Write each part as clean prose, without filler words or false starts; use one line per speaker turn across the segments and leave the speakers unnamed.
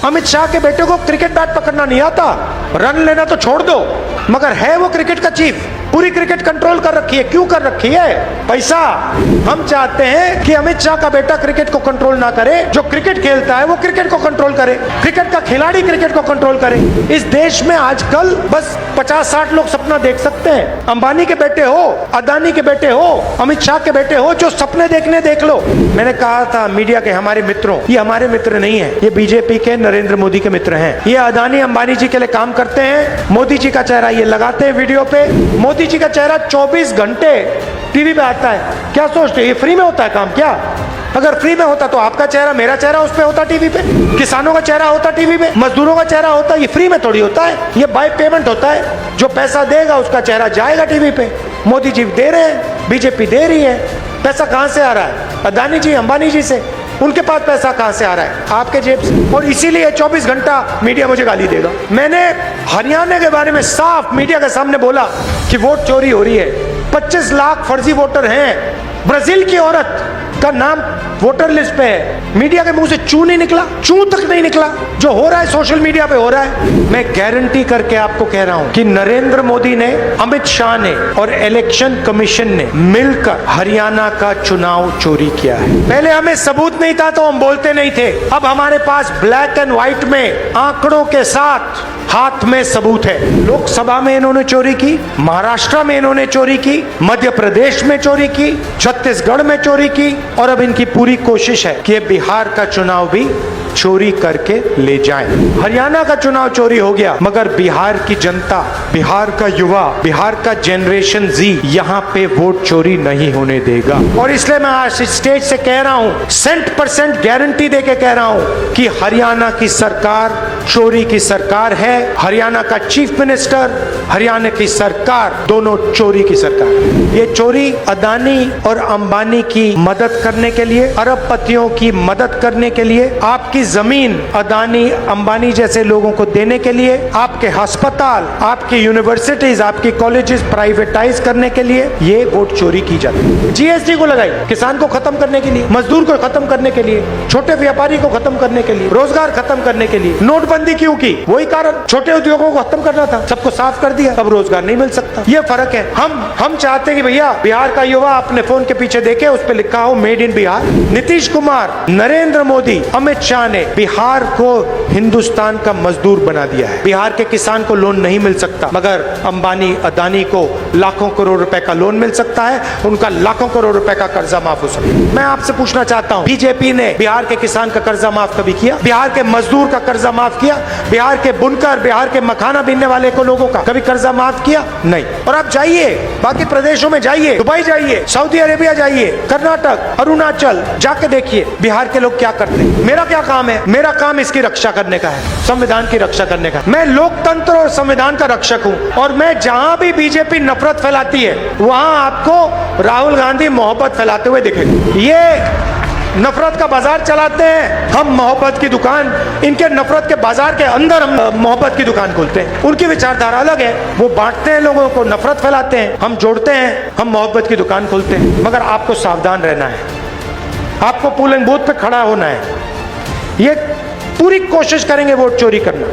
अमित शाह के बेटे को क्रिकेट बैट पकड़ना नहीं आता, रन लेना तो छोड़ दो, मगर है वो क्रिकेट का चीफ। पूरी क्रिकेट कंट्रोल कर रखी है। क्यों कर रखी है? पैसा। हम चाहते हैं कि अमित शाह का बेटा क्रिकेट को कंट्रोल ना करे, जो क्रिकेट खेलता है वो क्रिकेट को कंट्रोल करे, क्रिकेट का खिलाड़ी क्रिकेट को कंट्रोल करे। इस देश में आजकल बस 50-60 लोग सपना देख सकते हैं। अंबानी के बेटे हो, अदानी के बेटे हो, अमित शाह के बेटे हो, जो सपने देखने देख लो। मैंने कहा था मीडिया के हमारे मित्रों, ये हमारे मित्र नहीं है, ये बीजेपी के नरेंद्र मोदी के मित्र हैं। ये अदानी अंबानी जी के लिए काम करते हैं। मोदी जी का चेहरा ये लगाते हैं वीडियो पे। मोदी जी का चेहरा 24 घंटे टीवी पे आता है। क्या सोचते हैं ये फ्री में होता है काम? क्या अगर फ्री में होता तो आपका चेहरा, मेरा चेहरा उस पे होता टीवी पे, किसानों का चेहरा होता टीवी पे, मजदूरों का चेहरा होता। ये फ्री में थोड़ी होता है, ये बाय पेमेंट होता है। जो पैसा देगा उसका चेहरा जाएगा टीवी पे। मोदी जी दे रहे हैं, बीजेपी दे रही है। पैसा कहां से आ रहा है? अदानी जी अंबानी जी से। उनके पास पैसा कहां से आ रहा है? आपके जेब से। और इसीलिए 24 घंटा मीडिया मुझे गाली देगा। मैंने हरियाणा के बारे में साफ मीडिया के सामने बोला कि वोट चोरी हो रही है, 25 लाख फर्जी वोटर हैं। ब्राजील की औरत का नाम वोटर लिस्ट पे है। मीडिया के मुंह से चू नहीं निकला, चू तक नहीं निकला। जो हो रहा है सोशल मीडिया पे हो रहा है। मैं गारंटी करके आपको कह रहा हूं कि नरेंद्र मोदी ने, अमित शाह ने और इलेक्शन कमीशन ने मिलकर हरियाणा का चुनाव चोरी किया है। पहले हमें सबूत नहीं था तो हम बोलते नहीं थे। अब हमारे पास ब्लैक एंड व्हाइट में आंकड़ों के साथ हाथ में सबूत है। लोकसभा में इन्होंने चोरी की, महाराष्ट्र में इन्होंने चोरी की, मध्य प्रदेश में चोरी की, छत्तीसगढ़ में चोरी की, और अब इनकी पूरी कोशिश है कि बिहार का चुनाव भी चोरी करके ले जाएं। हरियाणा का चुनाव चोरी हो गया, मगर बिहार की जनता, बिहार का युवा, बिहार का जनरेशन जी यहाँ पे वोट चोरी नहीं होने देगा। और इसलिए मैं आज स्टेज से कह रहा हूँ, 100% गारंटी देके कह रहा हूँ कि हरियाणा की सरकार चोरी की सरकार है। हरियाणा का चीफ मिनिस्टर, हरियाणा की सरकार, दोनों चोरी की सरकार। ये चोरी अदानी और अंबानी की मदद करने के लिए, अरबपतियों की मदद करने के लिए, आपकी जमीन अदानी अंबानी जैसे लोगों को देने के लिए, आपके अस्पताल, आपकी यूनिवर्सिटीज, आपकी कॉलेजेस प्राइवेटाइज करने के लिए ये वोट चोरी की जाती है। जीएसटी को लगाई किसान को खत्म करने के लिए, मजदूर को खत्म करने के लिए, छोटे व्यापारी को खत्म करने के लिए, रोजगार खत्म करने के लिए। नोटबंदी क्यों की? वही कारण, छोटे उद्योगों को खत्म करना था, सबको साफ कर दिया, अब रोजगार नहीं मिल सकता। ये फर्क है। हम चाहते हैं कि भैया बिहार का युवा अपने फोन के पीछे देखे, उस पर लिखा हो मेड इन बिहार। नीतीश कुमार, नरेंद्र मोदी, अमित शाह ने बिहार को हिंदुस्तान का मजदूर बना दिया है। बिहार के किसान को लोन नहीं मिल सकता, मगर अंबानी अदानी को लाखों करोड़ रुपए का लोन मिल सकता है, उनका लाखों करोड़ रुपए का कर्जा माफ हो सकता है। मैं आपसे पूछना चाहता हूं, बीजेपी ने बिहार के किसान का कर्जा माफ कभी किया? बिहार के मजदूर का कर्जा माफ किया? बिहार के बुनकर, बिहार के मखाना बीनने वाले को लोगों का कभी कर्जा माफ किया? नहीं। और आप जाइए बाकी प्रदेशों में, जाइए दुबई, जाइए सऊदी अरेबिया, जाइए कर्नाटक, अरुणाचल, जाके देखिए बिहार के लोग क्या करते हैं। मेरा क्या काम है? मेरा काम इसकी रक्षा करने का है, संविधान की रक्षा करने का। मैं लोकतंत्र और संविधान का रक्षक हूं, और मैं जहां भी बीजेपी नफरत फैलाती है वहां आपको राहुल गांधी मोहब्बत फैलाते हुए दिखेंगे। ये नफरत का बाजार चलाते हैं, हम मोहब्बत की दुकान, इनके नफरत के बाजार के अंदर हम मोहब्बत की दुकान खोलते हैं। उनकी विचारधारा अलग है, वो बांटते हैं लोगों को, नफरत फैलाते हैं, हम जोड़ते हैं, हम मोहब्बत की दुकान खोलते हैं। मगर आपको सावधान रहना है, आपको पोलिंग बूथ पे खड़ा होना है। ये पूरी कोशिश करेंगे वोट चोरी करना।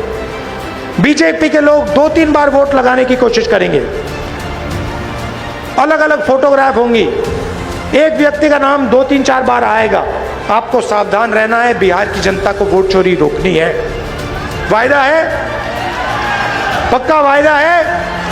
बीजेपी के लोग 2-3 बार वोट लगाने की कोशिश करेंगे, अलग अलग फोटोग्राफ होंगी, एक व्यक्ति का नाम 2-3-4 बार आएगा। आपको सावधान रहना है, बिहार की जनता को वोट चोरी रोकनी है। वायदा है, पक्का वायदा है।